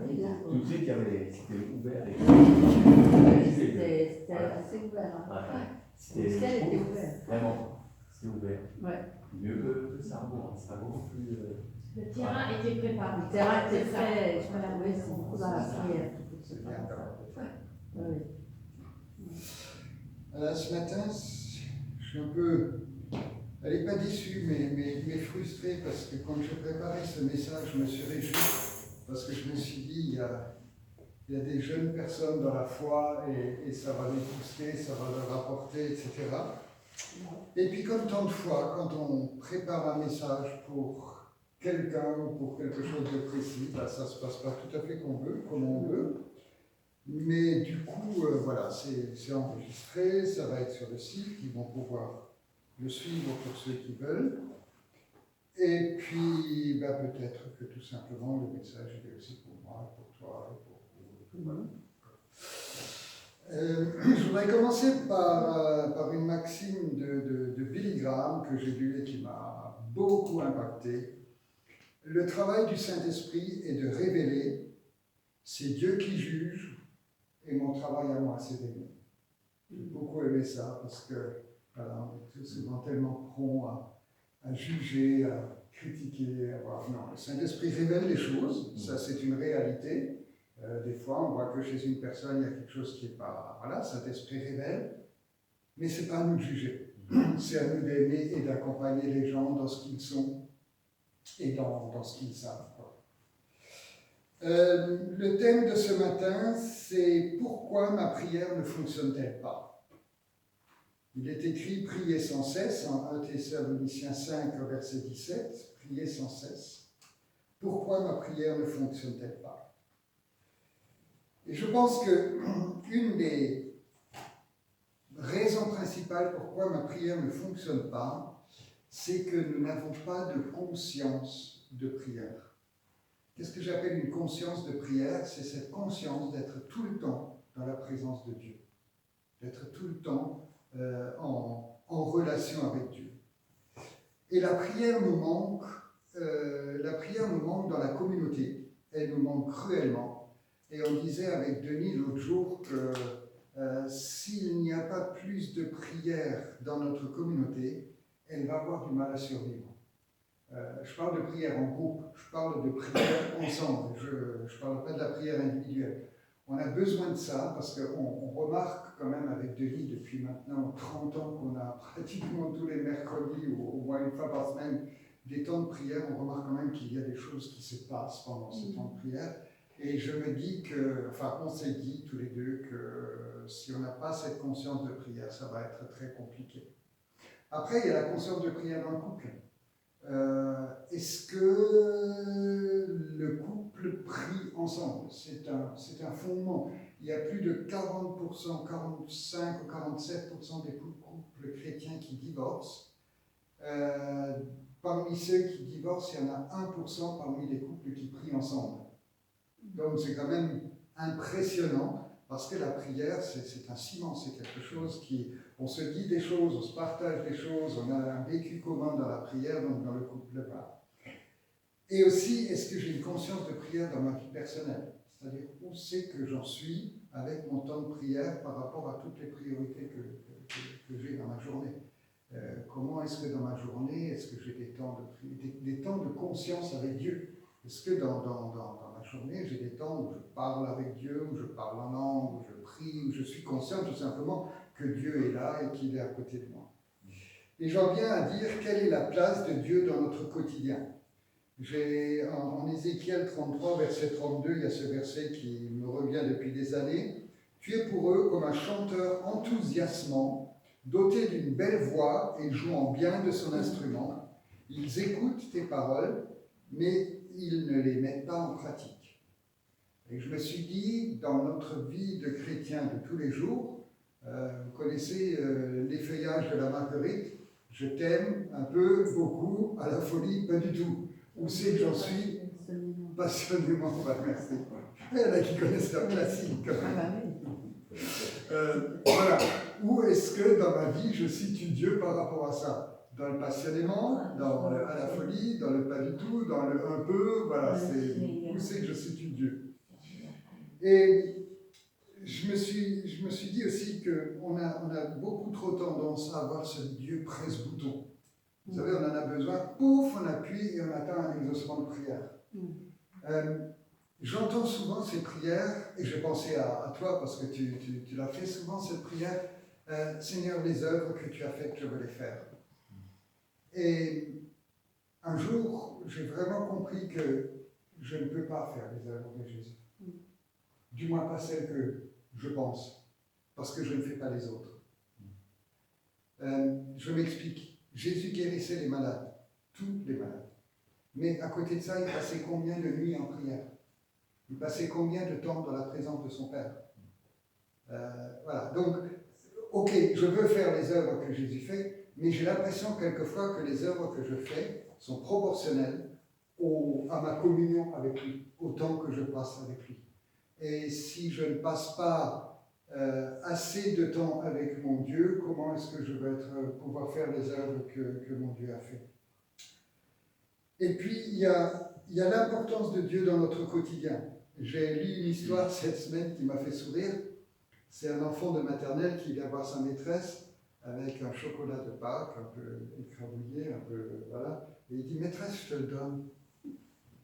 oui, là. Tout de suite, c'était ouvert. C'était assez ouvert. Hein. Le ciel était ouvert. Vraiment, c'était ouvert. Ouais. Mieux que ça, bon, ça va beaucoup plus. Le terrain était préparé. Le terrain était très. Oui, c'est beaucoup dans la prière. C'est bien. Oui. Alors, ce matin, je suis un peu, elle n'est pas déçue, mais frustrée, parce que quand je préparais ce message, je me suis réjoui, parce que je me suis dit, il y a des jeunes personnes dans la foi, et ça va les booster, ça va leur apporter, etc. Et puis, comme tant de fois, quand on prépare un message pour quelqu'un ou pour quelque chose de précis, ben, ça ne se passe pas tout à fait comme on veut. Mais du coup, voilà, c'est enregistré, ça va être sur le site, ils vont pouvoir le suivre pour ceux qui veulent. Et puis, bah, peut-être que tout simplement, le message est aussi pour moi, pour toi, et pour vous. Voilà. Je voudrais commencer par une maxime de Billy Graham que j'ai lue et qui m'a beaucoup impacté. Le travail du Saint-Esprit est de révéler, c'est Dieu qui juge, et mon travail à moi, c'est d'aimer. J'ai beaucoup aimé ça parce que voilà, on est souvent tellement prompt à juger, à critiquer, à voir. Non, le Saint-Esprit révèle les choses, ça c'est une réalité. Des fois, on voit que chez une personne, il y a quelque chose qui n'est pas. Voilà, le Saint-Esprit révèle, mais ce n'est pas à nous de juger. C'est à nous d'aimer et d'accompagner les gens dans ce qu'ils sont et dans ce qu'ils savent. Le thème de ce matin, c'est « Pourquoi ma prière ne fonctionne-t-elle pas ?» Il est écrit « Priez sans cesse » en 1 Thessaloniciens 5, verset 17. « Priez sans cesse. Pourquoi ma prière ne fonctionne-t-elle pas ?» Et je pense qu'une des raisons principales pourquoi ma prière ne fonctionne pas, c'est que nous n'avons pas de conscience de prière. Qu'est-ce que j'appelle une conscience de prière? C'est cette conscience d'être tout le temps dans la présence de Dieu, d'être tout le temps en relation avec Dieu. Et la prière nous manque dans la communauté, elle nous manque cruellement. Et on disait avec Denis l'autre jour que s'il n'y a pas plus de prière dans notre communauté, elle va avoir du mal à survivre. Je parle de prière en groupe, je parle de prière ensemble, je ne parle pas de la prière individuelle. On a besoin de ça parce qu'on remarque quand même avec Denis depuis maintenant 30 ans qu'on a pratiquement tous les mercredis ou au moins une fois par semaine des temps de prière, on remarque quand même qu'il y a des choses qui se passent pendant ces temps de prière. Et je me dis on s'est dit tous les deux que si on n'a pas cette conscience de prière, ça va être très compliqué. Après, il y a la conscience de prière dans le couple. Est-ce que le couple prie ensemble? C'est un fondement. Il y a plus de 40%, 45 ou 47% des couples chrétiens qui divorcent. Parmi ceux qui divorcent, il y en a 1% parmi les couples qui prient ensemble. Donc c'est quand même impressionnant parce que la prière, c'est un ciment, c'est quelque chose qui... On se dit des choses, on se partage des choses, on a un vécu commun dans la prière, donc dans le couple. Et aussi, est-ce que j'ai une conscience de prière dans ma vie personnelle? C'est-à-dire, où c'est que j'en suis avec mon temps de prière par rapport à toutes les priorités que j'ai dans ma journée? Comment est-ce que dans ma journée, est-ce que j'ai des temps de conscience avec Dieu? Est-ce que dans ma journée, j'ai des temps où je parle avec Dieu, où je parle en langue, où je prie, où je suis conscient tout simplement que Dieu est là et qu'il est à côté de moi? Et j'en viens à dire quelle est la place de Dieu dans notre quotidien. En Ézéchiel 33, verset 32, il y a ce verset qui me revient depuis des années. « Tu es pour eux comme un chanteur enthousiasmant, doté d'une belle voix et jouant bien de son instrument. Ils écoutent tes paroles, mais ils ne les mettent pas en pratique. » Et je me suis dit, dans notre vie de chrétien de tous les jours, vous connaissez l'effeuillage de la marguerite, je t'aime un peu, beaucoup, à la folie, pas du tout. Où c'est que j'en suis? Passionnément, merci. Il y en a qui connaissent leur classique. Voilà. Où est-ce que dans ma vie je situe Dieu par rapport à ça? Dans le passionnément, à la folie, dans le pas du tout, dans le un peu, voilà, où c'est que je situe Dieu? Et je me suis dit aussi qu'on a beaucoup trop tendance à avoir ce Dieu presse-bouton. Vous savez, on en a besoin, pouf, on appuie et on atteint un exaucement de prière. J'entends souvent ces prières, et j'ai pensé à toi parce que tu l'as fait souvent cette prière, Seigneur, les œuvres que tu as faites, je veux les faire. Et un jour, j'ai vraiment compris que je ne peux pas faire les œuvres de Jésus. Du moins pas celles que je pense, parce que je ne fais pas les autres. Je m'explique. Jésus guérissait les malades, tous les malades. Mais à côté de ça, il passait combien de nuits en prière? Il passait combien de temps dans la présence de son Père? Voilà. Donc, ok, je veux faire les œuvres que Jésus fait, mais j'ai l'impression quelquefois que les œuvres que je fais sont proportionnelles à ma communion avec lui, au temps que je passe avec lui. Et si je ne passe pas assez de temps avec mon Dieu, comment est-ce que je vais pouvoir faire les œuvres que mon Dieu a fait? Et puis, il y a l'importance de Dieu dans notre quotidien. J'ai lu une histoire cette semaine qui m'a fait sourire. C'est un enfant de maternelle qui vient voir sa maîtresse avec un chocolat de Pâques, un peu écrabouillé, un peu, voilà. Et il dit, maîtresse, je te le donne.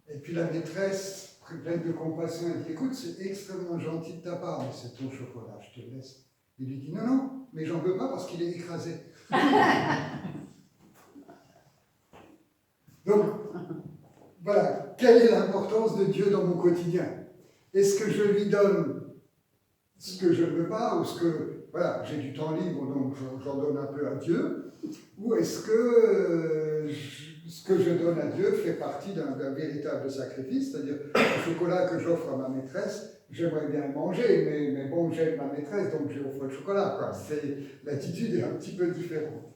Et puis la maîtresse, pleine de compassion, elle dit, écoute, c'est extrêmement gentil de ta part, mais c'est ton chocolat, je te le laisse. Il lui dit, non, non, mais j'en veux pas parce qu'il est écrasé. Donc, voilà, quelle est l'importance de Dieu dans mon quotidien? Est-ce que je lui donne ce que je ne veux pas, ou ce que, voilà, j'ai du temps libre, donc j'en donne un peu à Dieu, ou est-ce que ce que je donne à Dieu fait partie d'un véritable sacrifice, c'est-à-dire le chocolat que j'offre à ma maîtresse, j'aimerais bien le manger, mais bon, j'aime ma maîtresse, donc je lui offre le chocolat, quoi. L'attitude est un petit peu différente.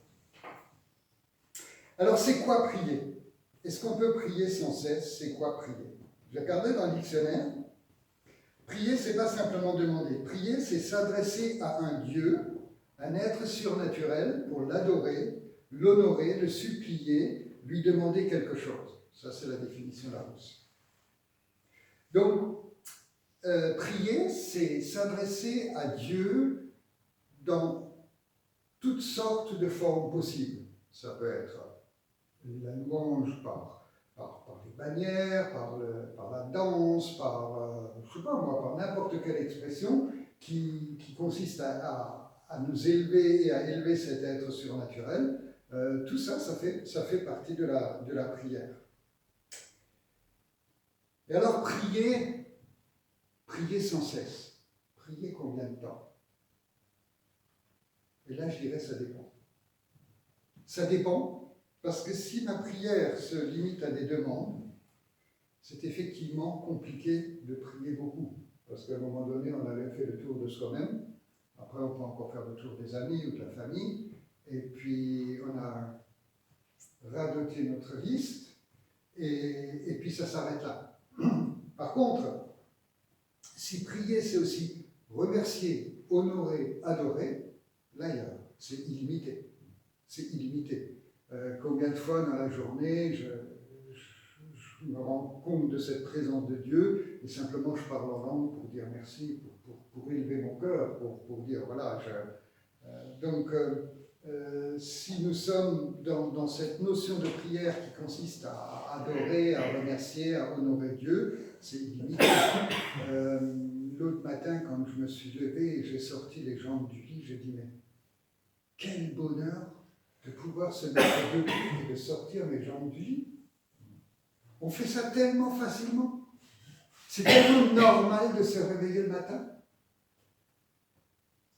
Alors, c'est quoi prier? Est-ce qu'on peut prier sans cesse? C'est quoi prier? J'ai regardé dans le dictionnaire. Prier, c'est pas simplement demander. Prier, c'est s'adresser à un Dieu, un être surnaturel, pour l'adorer, l'honorer, le supplier, lui demander quelque chose. Ça, c'est la définition Larousse. Donc, prier, c'est s'adresser à Dieu dans toutes sortes de formes possibles. Ça peut être la louange par les bannières, par la danse, je sais pas moi, par n'importe quelle expression qui consiste à nous élever et à élever cet être surnaturel. Tout ça, ça fait partie de la prière. Et alors, prier sans cesse. Prier combien de temps? Et là, je dirais, ça dépend. Ça dépend, parce que si ma prière se limite à des demandes, c'est effectivement compliqué de prier beaucoup. Parce qu'à un moment donné, on avait fait le tour de soi-même. Après, on peut encore faire le tour des amis ou de la famille. Et puis, on a radoté notre liste. Et puis, ça s'arrête là. Par contre, si prier, c'est aussi remercier, honorer, adorer, là, c'est illimité. C'est illimité. Combien de fois dans la journée, je me rends compte de cette présence de Dieu et simplement je parle en langue pour dire merci, pour élever mon cœur, pour dire voilà. Si nous sommes dans cette notion de prière qui consiste à adorer, à remercier, à honorer Dieu, c'est illimité. L'autre matin, quand je me suis levé et j'ai sorti les jambes du lit, j'ai dit mais quel bonheur de pouvoir se mettre debout et de sortir mes jambes du lit. On fait ça tellement facilement. C'est tellement normal de se réveiller le matin.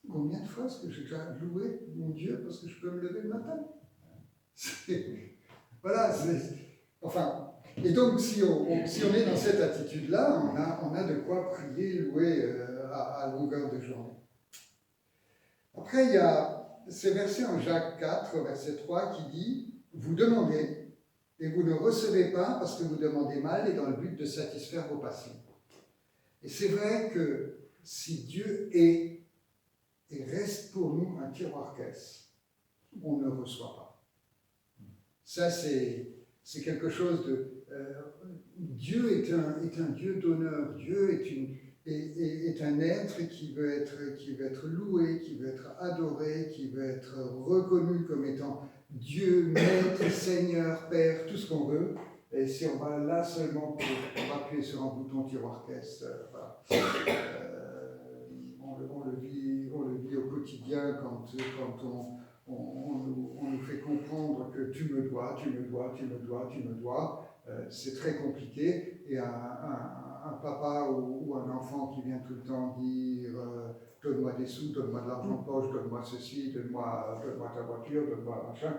Combien de fois est-ce que j'ai déjà loué mon Dieu parce que je peux me lever le matin? Voilà, enfin. Et donc, si on est dans cette attitude-là, on a de quoi prier, louer à longueur de journée. Après, il y a ces versets en Jacques 4, verset 3, qui dit « Vous demandez, et vous ne recevez pas parce que vous demandez mal et dans le but de satisfaire vos passions. » Et c'est vrai que si Dieu est et reste pour nous un tiroir-caisse, on ne reçoit pas. Ça, c'est quelque chose de... Dieu est un Dieu d'honneur, Dieu est est un être qui veut être loué, qui veut être adoré, qui veut être reconnu comme étant Dieu, Maître, Seigneur, Père, tout ce qu'on veut. Et si on va là seulement on va appuyer sur un bouton tiroir-caisse, voilà. On le vit au quotidien quand on nous fait comprendre que tu me dois. C'est très compliqué. Et un papa ou un enfant qui vient tout le temps dire donne-moi des sous, donne-moi de l'argent de poche, donne-moi ceci, donne-moi ta voiture, donne-moi machin,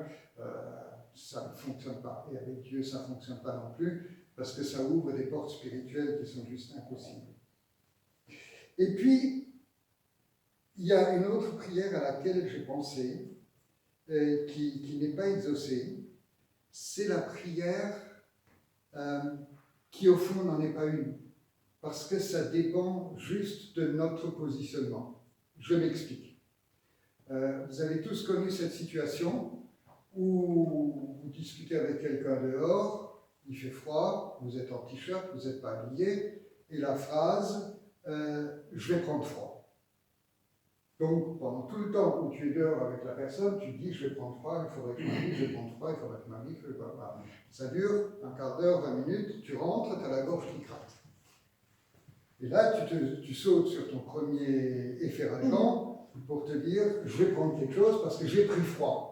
ça ne fonctionne pas. Et avec Dieu, ça ne fonctionne pas non plus, parce que ça ouvre des portes spirituelles qui sont juste impossibles. Et puis, il y a une autre prière à laquelle j'ai pensé, qui n'est pas exaucée, c'est la prière qui au fond n'en est pas une, parce que ça dépend juste de notre positionnement. Je m'explique. Vous avez tous connu cette situation où vous discutez avec quelqu'un dehors, il fait froid, vous êtes en t-shirt, vous n'êtes pas habillé, et la phrase « je vais prendre froid ». Donc, pendant tout le temps où tu es dehors avec la personne, tu dis « je vais prendre froid, il faudrait que je m'habille, je vais prendre froid, il faudrait que je m'habille, voilà. » Ça dure un quart d'heure, 20 minutes, tu rentres, tu as la gorge qui craque. Et là, tu sautes sur ton premier efferallement pour te dire « je vais prendre quelque chose parce que j'ai pris froid ».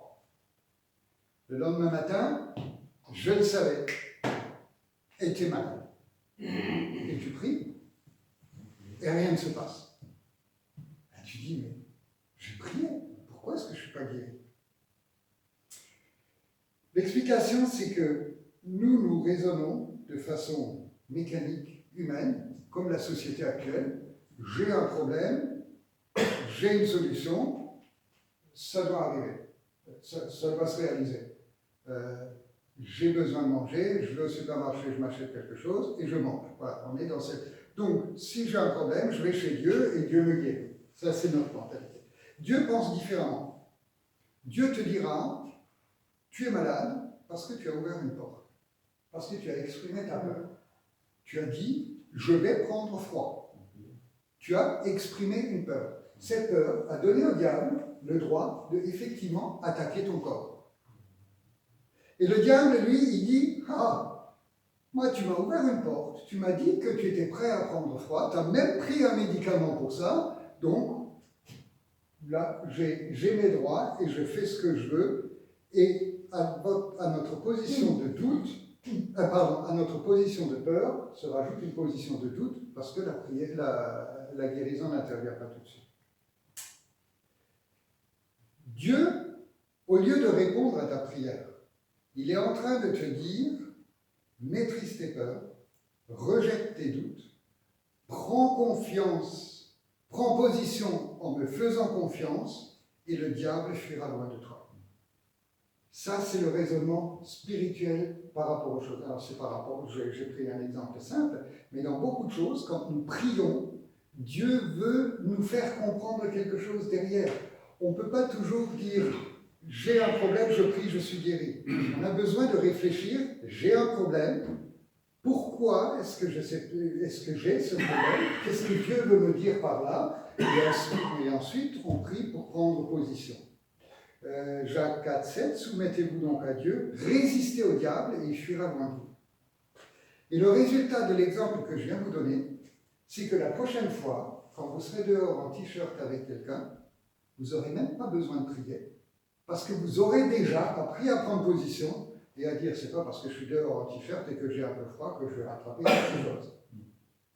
Le lendemain matin, je le savais, et tu es malade. Et tu pries, et rien ne se passe. Et tu dis, mais j'ai prié, pourquoi est-ce que je ne suis pas guéri? L'explication, c'est que nous raisonnons de façon mécanique, humaine, comme la société actuelle. J'ai un problème, j'ai une solution, ça doit arriver, ça doit se réaliser. J'ai besoin de manger, je vais au supermarché, je m'achète quelque chose et je mange. Voilà, on est dans cette... Donc, si j'ai un problème, je vais chez Dieu et Dieu me guérit. Ça, c'est notre mentalité. Dieu pense différemment. Dieu te dira, tu es malade parce que tu as ouvert une porte, parce que tu as exprimé ta peur. Tu as dit, je vais prendre froid. Tu as exprimé une peur. Cette peur a donné au diable le droit de effectivement attaquer ton corps. Et le diable, lui, il dit, ah, moi tu m'as ouvert une porte, tu m'as dit que tu étais prêt à prendre froid, tu as même pris un médicament pour ça, donc là, j'ai mes droits et je fais ce que je veux. Et à notre position de doute, à notre position de peur, se rajoute une position de doute parce que la guérison n'intervient pas tout de suite. Dieu, au lieu de répondre à ta prière, il est en train de te dire, maîtrise tes peurs, rejette tes doutes, prends confiance, prends position en me faisant confiance, et le diable fuira loin de toi. Ça, c'est le raisonnement spirituel par rapport aux choses. Alors, c'est par rapport, j'ai pris un exemple simple, mais dans beaucoup de choses, quand nous prions, Dieu veut nous faire comprendre quelque chose derrière. On ne peut pas toujours dire « j'ai un problème, je prie, je suis guéri ». On a besoin de réfléchir « j'ai un problème, pourquoi est-ce que j'ai ce problème? Qu'est-ce que Dieu veut me dire par là ?» Et ensuite, on prie pour prendre position. Jacques 4, 7, « Soumettez-vous donc à Dieu, résistez au diable et il fuira loin de vous. » Et le résultat de l'exemple que je viens de vous donner, c'est que la prochaine fois, quand vous serez dehors en t-shirt avec quelqu'un, vous n'aurez même pas besoin de prier, parce que vous aurez déjà appris à prendre position et à dire, c'est pas parce que je suis dehors en t-shirt et que j'ai un peu froid que je vais rattraper quelque chose.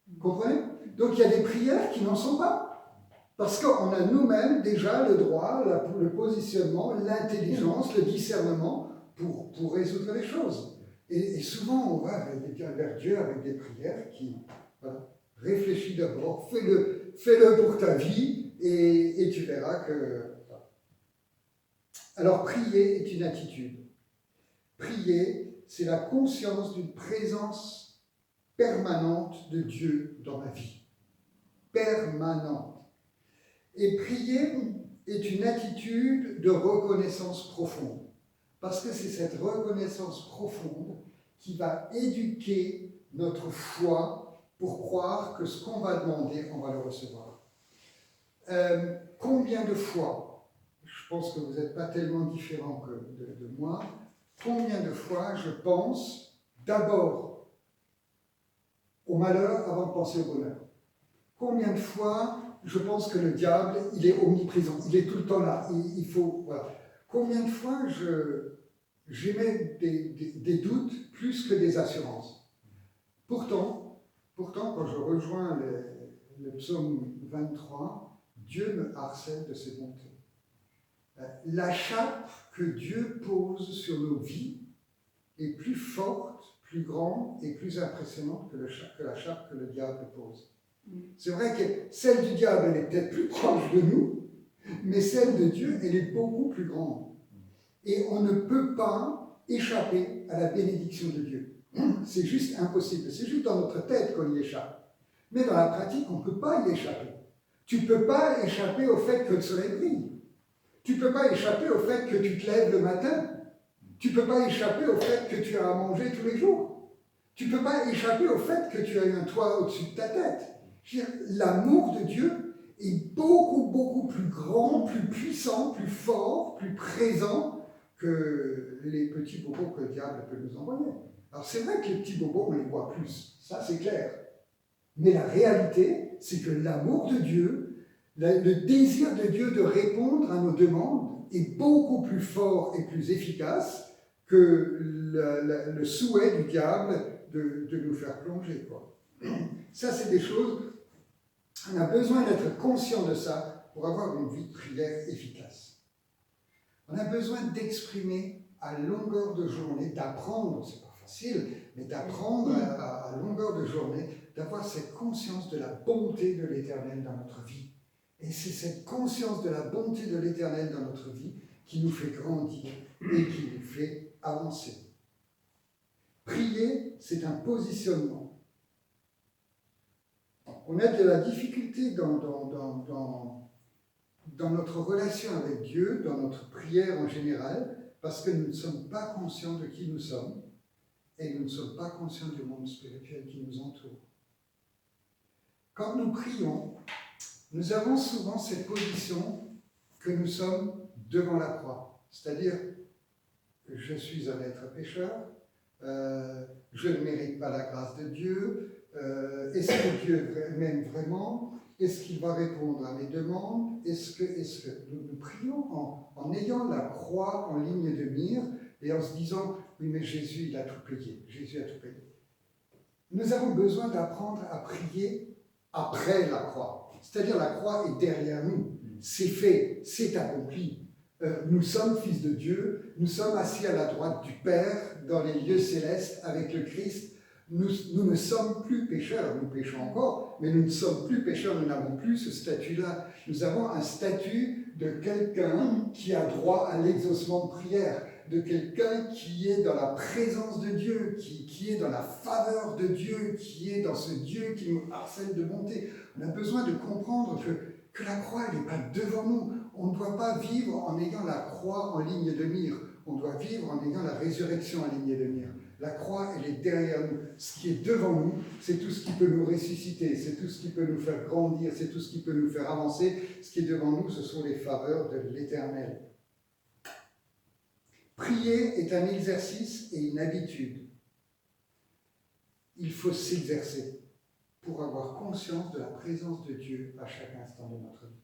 Vous comprenez? Donc il y a des prières qui n'en sont pas, parce qu'on a nous-mêmes déjà le droit, le positionnement, l'intelligence, le discernement pour résoudre les choses. Et souvent on va vers Dieu avec des prières qui, voilà, réfléchis d'abord, fais-le pour ta vie, et tu verras que... Alors, prier est une attitude. Prier, c'est la conscience d'une présence permanente de Dieu dans ma vie. Permanente. Et prier est une attitude de reconnaissance profonde. Parce que c'est cette reconnaissance profonde qui va éduquer notre foi pour croire que ce qu'on va demander, on va le recevoir. Combien de fois, je pense que vous n'êtes pas tellement différents que de moi, combien de fois je pense d'abord au malheur avant de penser au bonheur? Combien de fois je pense que le diable, il est omniprésent, il est tout le temps là, il faut... Voilà. Combien de fois j'émets des doutes plus que des assurances? Pourtant, quand je rejoins le psaume 23, Dieu me harcèle de ses bontés. La chape que Dieu pose sur nos vies est plus forte, plus grande et plus impressionnante que la chape que le diable pose. C'est vrai que celle du diable, elle est peut-être plus proche de nous, mais celle de Dieu, elle est beaucoup plus grande. Et on ne peut pas échapper à la bénédiction de Dieu. C'est juste impossible. C'est juste dans notre tête qu'on y échappe. Mais dans la pratique, on ne peut pas y échapper. Tu ne peux pas échapper au fait que le soleil brille. Tu ne peux pas échapper au fait que tu te lèves le matin. Tu ne peux pas échapper au fait que tu as à manger tous les jours. Tu ne peux pas échapper au fait que tu as un toit au-dessus de ta tête. L'amour de Dieu est beaucoup, beaucoup plus grand, plus puissant, plus fort, plus présent que les petits bobos que le diable peut nous envoyer. Alors c'est vrai que les petits bobos, on les voit plus, ça c'est clair. Mais la réalité, c'est que l'amour de Dieu, le désir de Dieu de répondre à nos demandes est beaucoup plus fort et plus efficace que le souhait du diable de nous faire plonger, quoi. Ça, c'est des choses, on a besoin d'être conscient de ça pour avoir une vie de prière efficace. On a besoin d'exprimer à longueur de journée, d'apprendre, c'est pas facile, mais d'apprendre à longueur de journée, d'avoir cette conscience de la bonté de l'Éternel dans notre vie. Et c'est cette conscience de la bonté de l'Éternel dans notre vie qui nous fait grandir et qui nous fait avancer. Prier, c'est un positionnement. On a de la difficulté dans notre relation avec Dieu, dans notre prière en général, parce que nous ne sommes pas conscients de qui nous sommes et nous ne sommes pas conscients du monde spirituel qui nous entoure. Quand nous prions, nous avons souvent cette position que nous sommes devant la croix. C'est-à-dire, je suis un être pécheur, je ne mérite pas la grâce de Dieu, est-ce que Dieu m'aime vraiment? Est-ce qu'il va répondre à mes demandes? Est-ce que nous prions en ayant la croix en ligne de mire et en se disant, oui mais Jésus il a tout payé, Jésus a tout payé. Nous avons besoin d'apprendre à prier après la croix. C'est-à-dire la croix est derrière nous, c'est fait, c'est accompli. Nous sommes fils de Dieu, nous sommes assis à la droite du Père dans les lieux célestes avec le Christ. Nous ne sommes plus pécheurs, nous péchons encore, mais nous ne sommes plus pécheurs, nous n'avons plus ce statut-là. Nous avons un statut de quelqu'un qui a droit à l'exaucement de prière, de quelqu'un qui est dans la présence de Dieu, qui est dans la faveur de Dieu, qui est dans ce Dieu qui nous harcèle de bonté. On a besoin de comprendre que la croix, elle n'est pas devant nous. On ne doit pas vivre en ayant la croix en ligne de mire. On doit vivre en ayant la résurrection en ligne de mire. La croix, elle est derrière nous. Ce qui est devant nous, c'est tout ce qui peut nous ressusciter, c'est tout ce qui peut nous faire grandir, c'est tout ce qui peut nous faire avancer. Ce qui est devant nous, ce sont les faveurs de l'Éternel. Prier est un exercice et une habitude. Il faut s'exercer pour avoir conscience de la présence de Dieu à chaque instant de notre vie.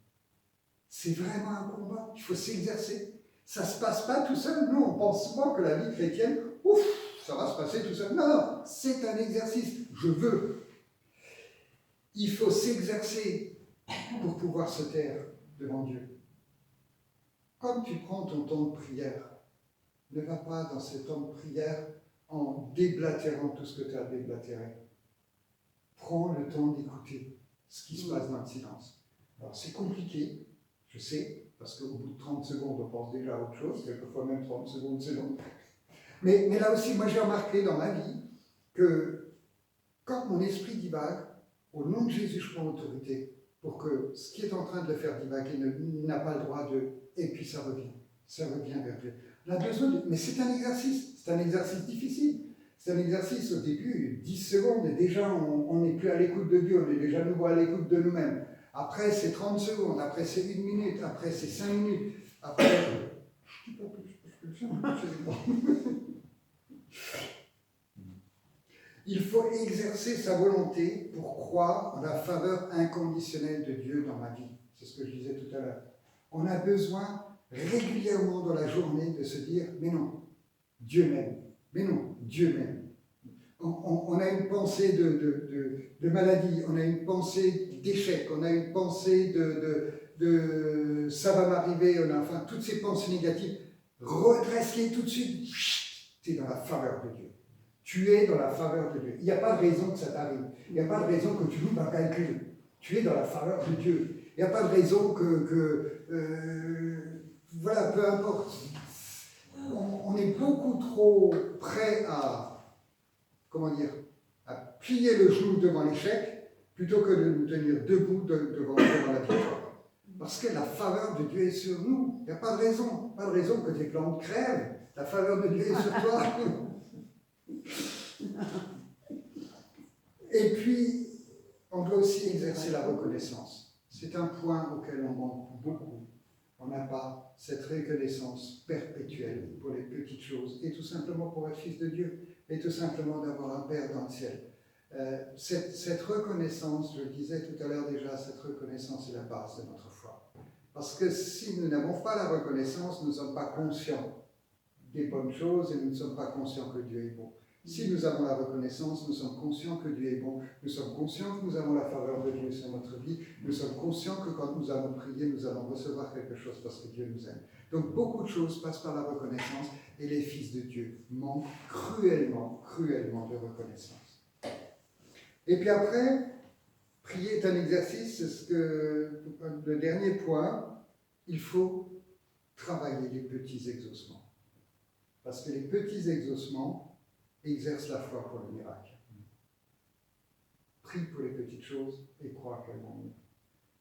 C'est vraiment un combat, il faut s'exercer. Ça ne se passe pas tout seul. Nous, on pense souvent que la vie chrétienne, ouf, ça va se passer tout seul. Non, non, c'est un exercice. Je veux. Il faut s'exercer pour pouvoir se taire devant Dieu. Comme tu prends ton temps de prière, ne va pas dans ce temps de prière en déblatérant tout ce que tu as déblatéré. Prends le temps d'écouter ce qui se passe dans le silence. Alors c'est compliqué, je sais, parce qu'au bout de 30 secondes, on pense déjà à autre chose, quelquefois même 30 secondes, c'est long. Mais là aussi, moi j'ai remarqué dans ma vie que quand mon esprit divague, au nom de Jésus, je prends l'autorité pour que ce qui est en train de le faire divaguer n'a pas le droit de... Et puis ça revient vers Dieu. On a besoin de... Mais c'est un exercice difficile. C'est un exercice au début, 10 secondes, et déjà on n'est plus à l'écoute de Dieu, on est déjà nouveau à l'écoute de nous-mêmes. Après, c'est 30 secondes, après, c'est 1 minute, après, c'est 5 minutes, après... Je ne dis pas plus, parce que il faut exercer sa volonté pour croire en la faveur inconditionnelle de Dieu dans ma vie. C'est ce que je disais tout à l'heure. On a besoin régulièrement dans la journée de se dire « Mais non, Dieu m'aime. Mais non, Dieu m'aime. » On a une pensée de maladie, on a une pensée d'échec, on a une pensée de ça va m'arriver, on a enfin toutes ces pensées négatives. Redresse-les tout de suite. Tu es dans la faveur de Dieu. Tu es dans la faveur de Dieu. Il n'y a pas de raison que ça t'arrive. Il n'y a pas de raison que tu loupes un calcul. Tu es dans la faveur de Dieu. Il n'y a pas de raison voilà, peu importe. On est beaucoup trop prêt à, comment dire, à plier le genou devant l'échec plutôt que de nous tenir debout devant la victoire. Parce que la faveur de Dieu est sur nous. Il n'y a pas de raison que tes plantes crèvent. La faveur de Dieu est sur toi. Et puis, on doit aussi exercer la reconnaissance. C'est un point auquel on manque beaucoup. On n'a pas cette reconnaissance perpétuelle pour les petites choses, et tout simplement pour être fils de Dieu, et tout simplement d'avoir un Père dans le ciel. Cette reconnaissance, je le disais tout à l'heure déjà, cette reconnaissance est la base de notre foi. Parce que si nous n'avons pas la reconnaissance, nous ne sommes pas conscients des bonnes choses et nous ne sommes pas conscients que Dieu est bon. Si nous avons la reconnaissance, nous sommes conscients que Dieu est bon, nous sommes conscients que nous avons la faveur de Dieu sur notre vie, nous sommes conscients que quand nous allons prier, nous allons recevoir quelque chose parce que Dieu nous aime. Donc beaucoup de choses passent par la reconnaissance et les fils de Dieu manquent cruellement, cruellement de reconnaissance. Et puis après, prier est un exercice, c'est ce que, le dernier point, il faut travailler les petits exaucements. Parce que les petits exaucements exercent la foi pour le miracle. Prie pour les petites choses et crois qu'elles vont mieux.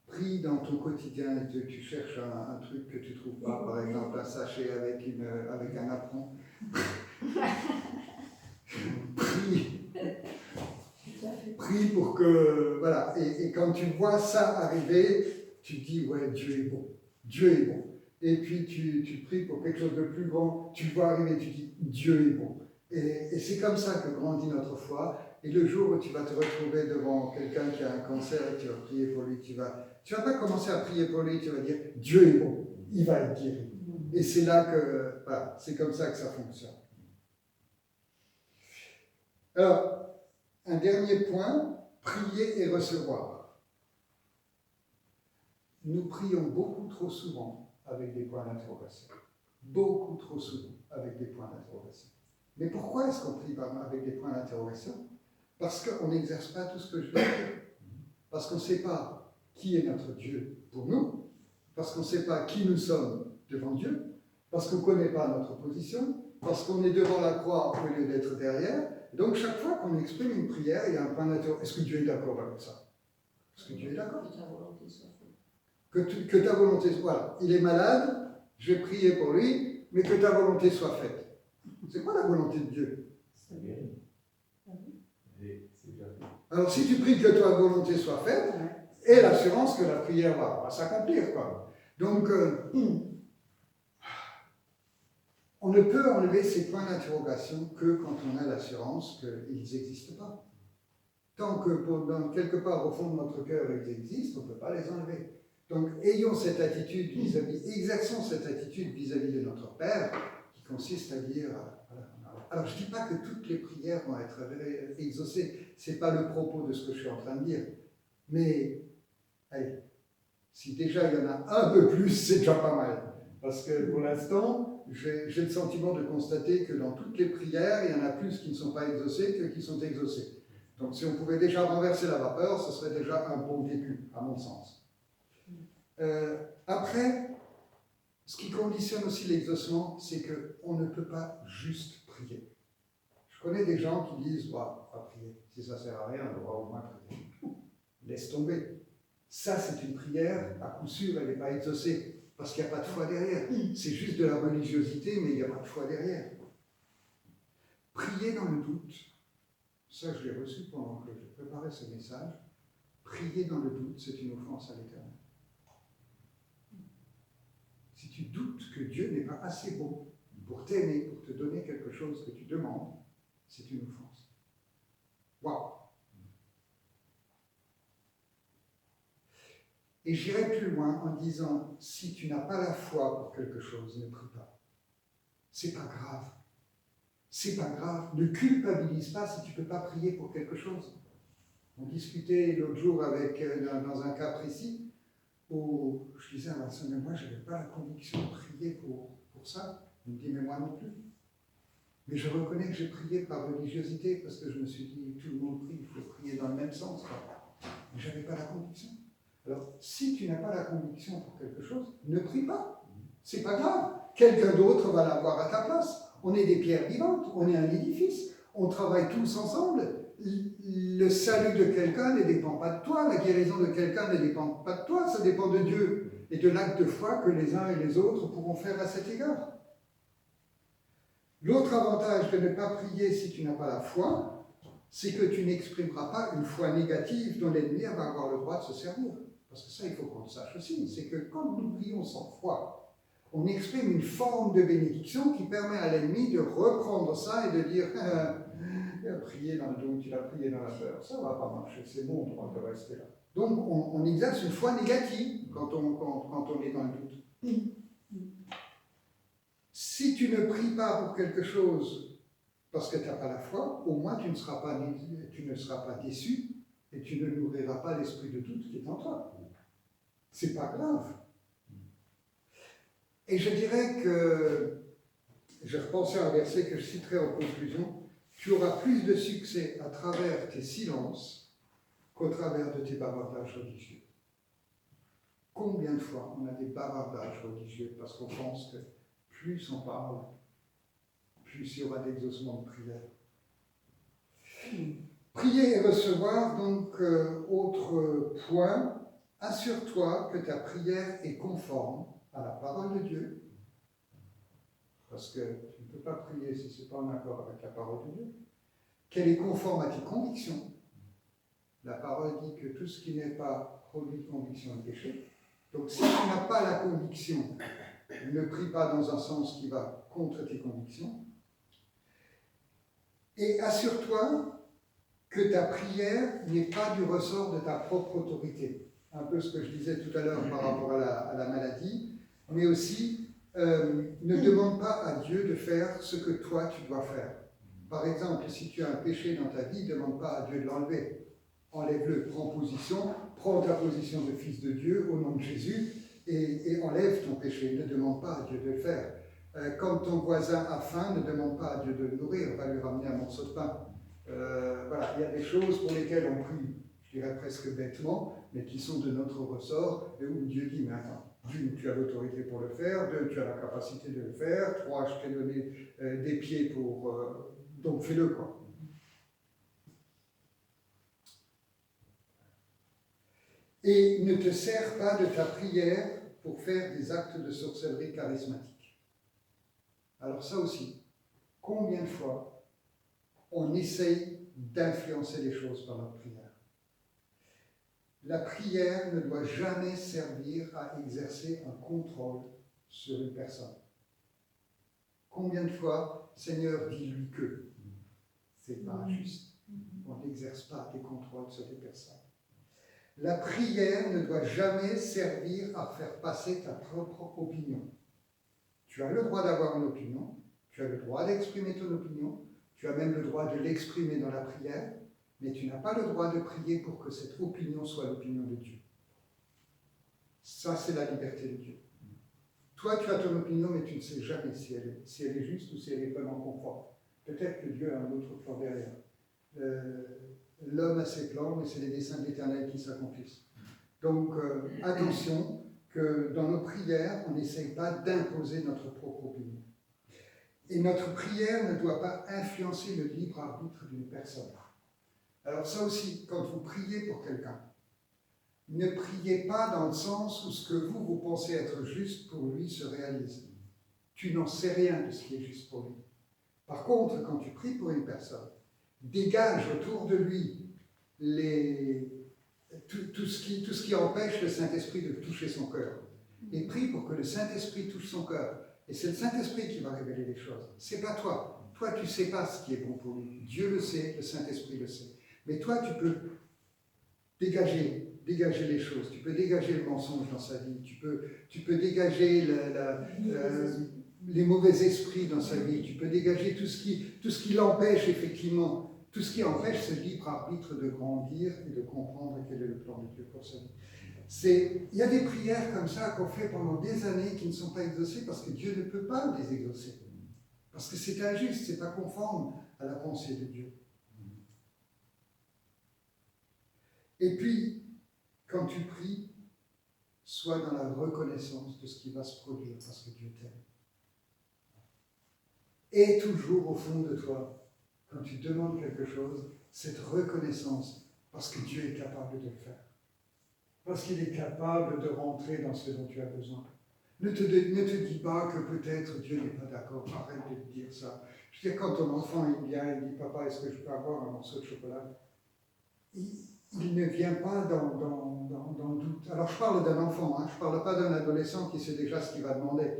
Prie dans ton quotidien et tu cherches un truc que tu ne trouves pas, par exemple un sachet avec un apron. Prie pour que, voilà, et quand tu vois ça arriver, tu dis, ouais, Dieu est bon, Dieu est bon. Et puis tu pries pour quelque chose de plus grand, tu vois arriver, tu dis, Dieu est bon. Et c'est comme ça que grandit notre foi. Et le jour où tu vas te retrouver devant quelqu'un qui a un cancer et tu vas prier pour lui, tu vas pas commencer à prier pour lui, tu vas dire, Dieu est bon, il va être guéri. Et c'est là que, voilà, c'est comme ça que ça fonctionne. Alors, un dernier point, prier et recevoir. Nous prions beaucoup trop souvent avec des points d'interrogation. Beaucoup trop souvent avec des points d'interrogation. Mais pourquoi est-ce qu'on prie avec des points d'interrogation? Parce qu'on n'exerce pas tout ce que je viens de dire. Parce qu'on ne sait pas qui est notre Dieu pour nous. Parce qu'on ne sait pas qui nous sommes devant Dieu. Parce qu'on ne connaît pas notre position. Parce qu'on est devant la croix au lieu d'être derrière. Donc, chaque fois qu'on exprime une prière, il y a un point d'interrogation. Est-ce que Dieu est d'accord avec ça? Est-ce que Dieu est d'accord? Que ta volonté soit faite. Que ta volonté soit... Voilà, il est malade, je vais prier pour lui, mais que ta volonté soit faite. C'est quoi la volonté de Dieu? C'est guéri. C'est déjà fait. Alors, si tu pries que ta volonté soit faite, et l'assurance que la prière va s'accomplir, quoi. Donc, on ne peut enlever ces points d'interrogation que quand on a l'assurance qu'ils n'existent pas. Tant que quelque part au fond de notre cœur ils existent, on ne peut pas les enlever. Donc ayons cette attitude exerçons cette attitude vis-à-vis de notre Père, qui consiste à dire, alors je ne dis pas que toutes les prières vont être exaucées, ce n'est pas le propos de ce que je suis en train de dire, mais allez, si déjà il y en a un peu plus, c'est déjà pas mal. Parce que pour l'instant, j'ai le sentiment de constater que dans toutes les prières, il y en a plus qui ne sont pas exaucées que qui sont exaucées. Donc si on pouvait déjà renverser la vapeur, ce serait déjà un bon début, à mon sens. Après, ce qui conditionne aussi l'exaucement, c'est qu'on ne peut pas juste prier. Je connais des gens qui disent, pas prier, si ça ne sert à rien, on devra au moins prier. Laisse tomber. Ça, c'est une prière, à coup sûr, elle n'est pas exaucée. Parce qu'il n'y a pas de foi derrière. C'est juste de la religiosité, mais il n'y a pas de foi derrière. Prier prier dans le doute, ça je l'ai reçu pendant que je préparais ce message, prier dans le doute, c'est une offense à l'Éternel. Si tu doutes que Dieu n'est pas assez bon pour t'aimer, pour te donner quelque chose que tu demandes, c'est une offense. Waouh! Et j'irai plus loin en disant, si tu n'as pas la foi pour quelque chose, ne prie pas. C'est pas grave. C'est pas grave. Ne culpabilise pas si tu ne peux pas prier pour quelque chose. On discutait l'autre jour dans un cas précis où je disais à Vincent, mais moi je n'avais pas la conviction de prier pour ça. Il me dit, mais moi non plus. Mais je reconnais que j'ai prié par religiosité parce que je me suis dit, tout le monde prie, il faut prier dans le même sens. Mais je n'avais pas la conviction. Alors, si tu n'as pas la conviction pour quelque chose, ne prie pas. C'est pas grave. Quelqu'un d'autre va l'avoir à ta place. On est des pierres vivantes, on est un édifice. On travaille tous ensemble. Le salut de quelqu'un ne dépend pas de toi. La guérison de quelqu'un ne dépend pas de toi. Ça dépend de Dieu et de l'acte de foi que les uns et les autres pourront faire à cet égard. L'autre avantage de ne pas prier si tu n'as pas la foi, c'est que tu n'exprimeras pas une foi négative dont l'ennemi va avoir le droit de se servir. Parce que ça, il faut qu'on le sache aussi, c'est que quand nous prions sans foi, on exprime une forme de bénédiction qui permet à l'ennemi de reprendre ça et de dire il a prié dans le doute, il a prié dans la peur, ça ne va pas marcher, c'est mon droit de rester là. Donc on exerce une foi négative quand on est dans le doute. Si tu ne pries pas pour quelque chose parce que tu n'as pas la foi, au moins tu ne seras pas déçu et tu ne nourriras pas l'esprit de doute qui est en toi. C'est pas grave. Et je dirais que, je repensais à un verset que je citerai en conclusion, tu auras plus de succès à travers tes silences qu'au travers de tes bavardages religieux. Combien de fois on a des bavardages religieux parce qu'on pense que plus on parle, plus il y aura d'exaucement de prière. Prier et recevoir, donc, autre point, assure-toi que ta prière est conforme à la parole de Dieu, parce que tu ne peux pas prier si ce n'est pas en accord avec la parole de Dieu, qu'elle est conforme à tes convictions. La parole dit que tout ce qui n'est pas produit de conviction est péché. Donc si tu n'as pas la conviction, ne prie pas dans un sens qui va contre tes convictions. Et assure-toi que ta prière n'est pas du ressort de ta propre autorité. Un peu ce que je disais tout à l'heure par rapport à la maladie, mais aussi ne demande pas à Dieu de faire ce que toi tu dois faire. Par exemple, si tu as un péché dans ta vie, ne demande pas à Dieu de l'enlever. Enlève-le, prends ta position de fils de Dieu au nom de Jésus et enlève ton péché. Ne demande pas à Dieu de le faire. Quand ton voisin a faim, ne demande pas à Dieu de le nourrir, va lui ramener un morceau de pain. Voilà, il y a des choses pour lesquelles on prie, je dirais presque bêtement, mais qui sont de notre ressort, et où Dieu dit, mais attends, d'une, tu as l'autorité pour le faire, deux, tu as la capacité de le faire, trois, je t'ai donné des pieds pour... donc fais-le, quoi. Et ne te sers pas de ta prière pour faire des actes de sorcellerie charismatique. Alors ça aussi, combien de fois on essaye d'influencer les choses par notre prière? La prière ne doit jamais servir à exercer un contrôle sur une personne. Combien de fois, Seigneur, dis-lui que c'est pas juste. On n'exerce pas des contrôles sur des personnes. La prière ne doit jamais servir à faire passer ta propre opinion. Tu as le droit d'avoir une opinion, tu as le droit d'exprimer ton opinion, tu as même le droit de l'exprimer dans la prière, mais tu n'as pas le droit de prier pour que cette opinion soit l'opinion de Dieu. Ça, c'est la liberté de Dieu. Toi, tu as ton opinion, mais tu ne sais jamais si elle est juste ou si elle est vraiment conforme. Peut-être que Dieu a un autre plan derrière. L'homme a ses plans, mais c'est les desseins de l'Éternel qui s'accomplissent. Donc, attention que dans nos prières, on n'essaye pas d'imposer notre propre opinion. Et notre prière ne doit pas influencer le libre arbitre d'une personne. Alors ça aussi, quand vous priez pour quelqu'un, ne priez pas dans le sens où ce que vous pensez être juste pour lui se réalise. Tu n'en sais rien de ce qui est juste pour lui. Par contre, quand tu pries pour une personne, dégage autour de lui tout ce qui empêche le Saint-Esprit de toucher son cœur. Et prie pour que le Saint-Esprit touche son cœur. Et c'est le Saint-Esprit qui va révéler les choses. C'est pas toi. Toi, tu ne sais pas ce qui est bon pour lui. Dieu le sait, le Saint-Esprit le sait. Mais toi, tu peux dégager les choses. Tu peux dégager le mensonge dans sa vie. Tu peux dégager les mauvais esprits dans sa vie. Tu peux dégager tout ce qui l'empêche, effectivement. Tout ce qui empêche ce libre arbitre de grandir et de comprendre quel est le plan de Dieu pour sa vie. Il y a des prières comme ça qu'on fait pendant des années qui ne sont pas exaucées parce que Dieu ne peut pas les exaucer. Parce que c'est injuste, c'est pas conforme à la pensée de Dieu. Et puis, quand tu pries, sois dans la reconnaissance de ce qui va se produire parce que Dieu t'aime. Et toujours au fond de toi, quand tu demandes quelque chose, cette reconnaissance parce que Dieu est capable de le faire. Parce qu'il est capable de rentrer dans ce dont tu as besoin. Ne te dis pas que peut-être Dieu n'est pas d'accord. Arrête de te dire ça. Je veux dire, quand ton enfant il vient et dit « Papa, est-ce que je peux avoir un morceau de chocolat ?» il ne vient pas dans le doute. Alors je parle d'un enfant, je ne parle pas d'un adolescent qui sait déjà ce qu'il va demander.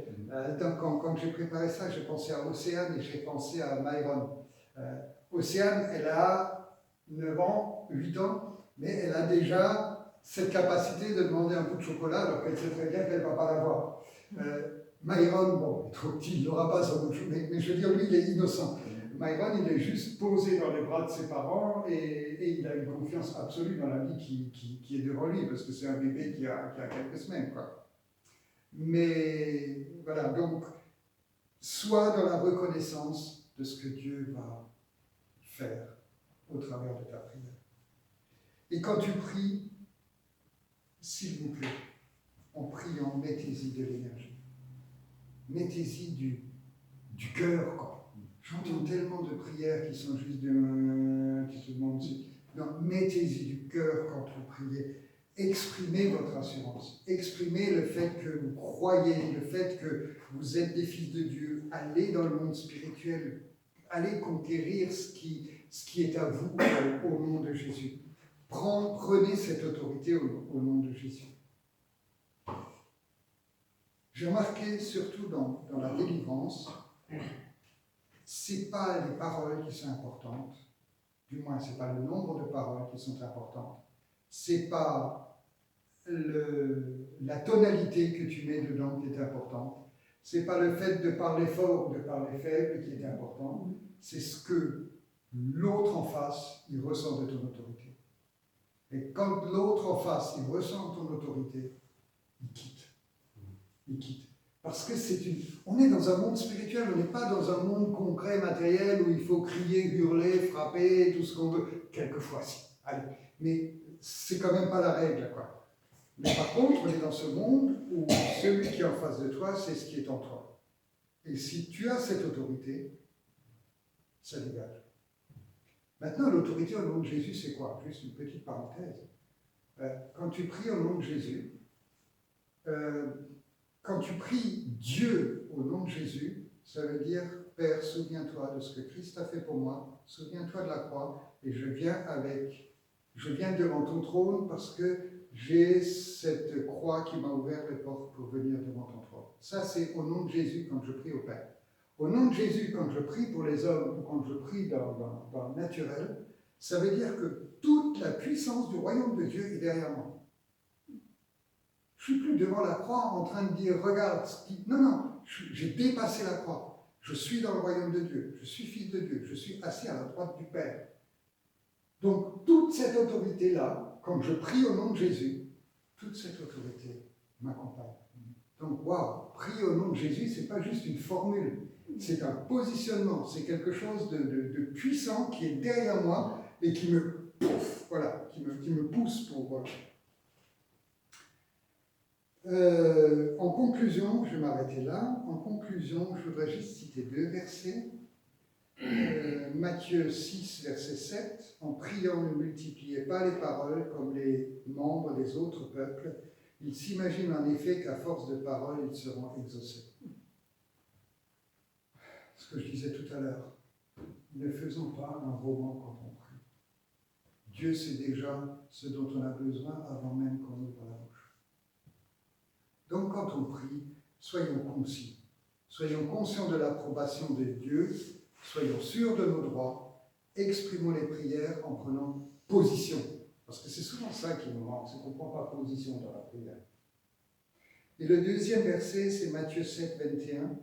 Quand j'ai préparé ça, j'ai pensé à Océane et j'ai pensé à Myron. Océane, elle a 9 ans, 8 ans, mais elle a déjà cette capacité de demander un bout de chocolat alors qu'elle sait très bien qu'elle ne va pas l'avoir. Myron, bon, il est trop petit, il n'aura pas son bout de chocolat, mais je veux dire, lui, il est innocent. Myron, il est juste posé dans les bras de ses parents et il a une confiance absolue dans la vie qui est devant lui, parce que c'est un bébé qui a quelques semaines, quoi. Mais voilà, donc, sois dans la reconnaissance de ce que Dieu va faire au travers de ta prière. Et quand tu pries, s'il vous plaît, en priant, mettez-y de l'énergie. Mettez-y du cœur, quoi. J'entends tellement de prières qui sont juste qui se demandent si. Non, mettez-y du cœur quand vous priez. Exprimez votre assurance. Exprimez le fait que vous croyez, le fait que vous êtes des fils de Dieu. Allez dans le monde spirituel. Allez conquérir ce qui est à vous au nom de Jésus. Prenez cette autorité au nom de Jésus. J'ai remarqué surtout dans la délivrance, ce n'est pas les paroles qui sont importantes, du moins ce n'est pas le nombre de paroles qui sont importantes, ce n'est pas la tonalité que tu mets dedans qui est importante, ce n'est pas le fait de parler fort ou de parler faible qui est important, c'est ce que l'autre en face, il ressent de ton autorité. Et quand l'autre en face, il ressent ton autorité, il quitte. Il quitte. Parce que on est dans un monde spirituel, on n'est pas dans un monde concret, matériel, où il faut crier, hurler, frapper, tout ce qu'on veut. Quelquefois, si. Allez. Mais c'est quand même pas la règle, quoi. Mais par contre, on est dans ce monde où celui qui est en face de toi, c'est ce qui est en toi. Et si tu as cette autorité, ça dégage. Maintenant, l'autorité au nom de Jésus, c'est quoi? Juste une petite parenthèse. Quand tu pries au nom de Jésus, quand tu pries Dieu au nom de Jésus, ça veut dire « Père, souviens-toi de ce que Christ a fait pour moi, souviens-toi de la croix, et je viens devant ton trône parce que j'ai cette croix qui m'a ouvert les portes pour venir devant ton trône. » Ça, c'est au nom de Jésus quand je prie au Père. Au nom de Jésus, quand je prie pour les hommes, ou quand je prie dans le naturel, ça veut dire que toute la puissance du royaume de Dieu est derrière moi. Je ne suis plus devant la croix en train de dire « Regarde ce qui... » Non, j'ai dépassé la croix. Je suis dans le royaume de Dieu. Je suis fils de Dieu. Je suis assis à la droite du Père. Donc, toute cette autorité-là, quand je prie au nom de Jésus, toute cette autorité m'accompagne. Donc, waouh, prier au nom de Jésus, ce n'est pas juste une formule. C'est un positionnement. C'est quelque chose de puissant qui est derrière moi et qui me pousse pour... en conclusion, je vais m'arrêter là. En conclusion, je voudrais juste citer 2 versets. Matthieu 6, verset 7. En priant, ne multipliez pas les paroles comme les membres des autres peuples. Ils s'imaginent en effet qu'à force de paroles, ils seront exaucés. Ce que je disais tout à l'heure. ne faisons pas un roman quand on prie. Dieu sait déjà ce dont on a besoin avant même qu'on ouvre la bouche. Donc quand on prie, soyons conscients. Soyons conscients de l'approbation de Dieu, soyons sûrs de nos droits, exprimons les prières en prenant position. Parce que c'est souvent ça qui nous manque, c'est qu'on ne prend pas position dans la prière. Et le deuxième verset, c'est Matthieu 7, 21.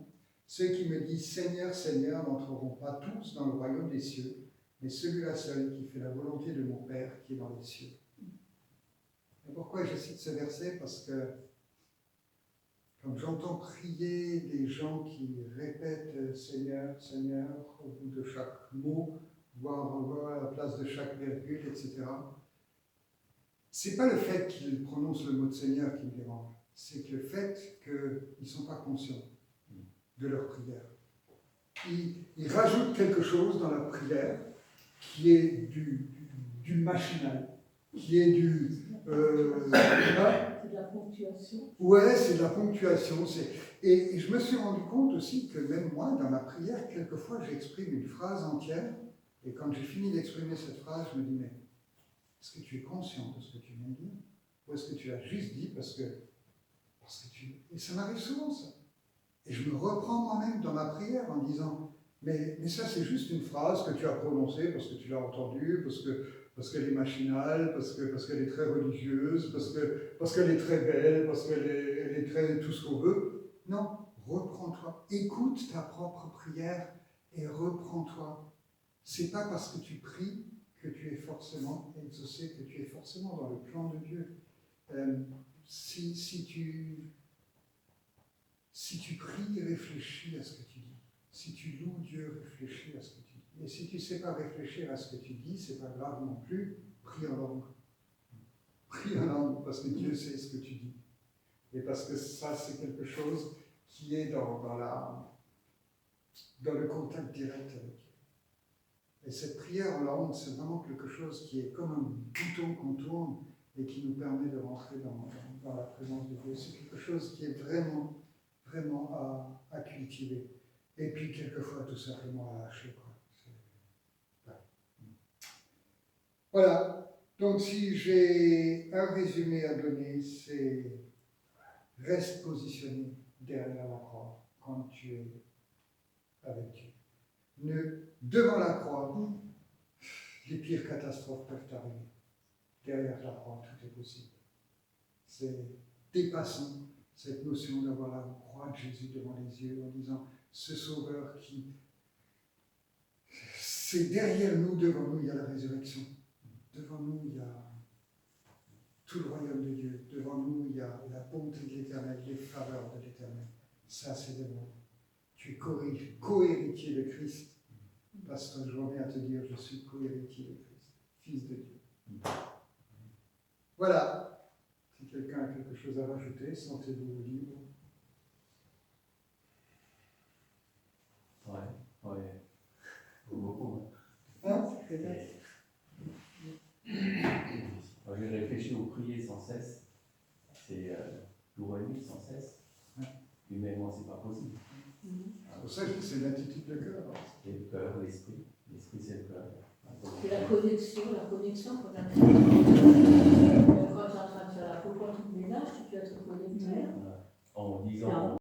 Ceux qui me disent Seigneur, Seigneur n'entreront pas tous dans le royaume des cieux, mais celui-là seul qui fait la volonté de mon Père qui est dans les cieux. Et pourquoi je cite ce verset? Parce que quand j'entends prier des gens qui répètent Seigneur, Seigneur au bout de chaque mot, voire à la place de chaque virgule, etc., c'est pas le fait qu'ils prononcent le mot de Seigneur qui me dérange, c'est que le fait qu'ils ne sont pas conscients de leur prière. Ils rajoutent quelque chose dans leur prière qui est du machinal, qui est du... C'est de la ponctuation. Ouais, c'est de la ponctuation. Et je me suis rendu compte aussi que même moi, dans ma prière, quelquefois, j'exprime une phrase entière, et quand j'ai fini d'exprimer cette phrase, je me dis, mais est-ce que tu es conscient de ce que tu viens de dire? Ou est-ce que tu l'as juste dit parce que tu... Et ça m'arrive souvent, ça. Et je me reprends moi-même dans ma prière en disant, mais ça c'est juste une phrase que tu as prononcée parce que tu l'as entendue, parce qu'elle est machinale, parce qu'elle est très religieuse, parce qu'elle est très belle, parce qu'elle est très tout ce qu'on veut. Non, reprends-toi. Écoute ta propre prière et reprends-toi. C'est pas parce que tu pries que tu es forcément exaucé, que tu es forcément dans le plan de Dieu. Si tu pries, réfléchis à ce que tu dis. Si tu loues Dieu, réfléchis à ce que tu dis. Et si tu ne sais pas réfléchir à ce que tu dis, c'est pas grave non plus, prie en langue. Prie en langue, parce que Dieu sait ce que tu dis. Et parce que ça, c'est quelque chose qui est dans le contact direct avec Dieu. Et cette prière en langue, c'est vraiment quelque chose qui est comme un bouton qu'on tourne et qui nous permet de rentrer dans la présence de Dieu. C'est quelque chose qui est vraiment à cultiver. Et puis, quelquefois, tout simplement à lâcher. Voilà. Donc, si j'ai un résumé à donner, c'est reste positionné derrière la croix quand tu es avec Dieu. Devant la croix, les pires catastrophes peuvent arriver. Derrière la croix, tout est possible. C'est dépassant cette notion d'avoir la croix de Jésus devant les yeux en disant ce Sauveur qui, c'est derrière nous, devant nous, il y a la résurrection. Devant nous, il y a tout le royaume de Dieu. Devant nous, il y a la bonté de l'Éternel, les faveurs de l'Éternel. Ça, c'est devant nous. Tu es co-héritier de Christ. Pasteur, je reviens à te dire, je suis co-héritier de Christ, fils de Dieu. Voilà. Si quelqu'un a quelque chose à rajouter, sentez-vous libre. Ouais. Beaucoup. Hein? J'ai réfléchi au prier sans cesse. C'est l'ourailler sans cesse. Humainement, c'est pas possible. C'est pour ça que c'est l'attitude de cœur. C'est le cœur, l'esprit. L'esprit, c'est le cœur. C'est la connexion qu'on a. Quand tu es en train de faire la coupe, tu ménages, tu dois te connecter. En disant.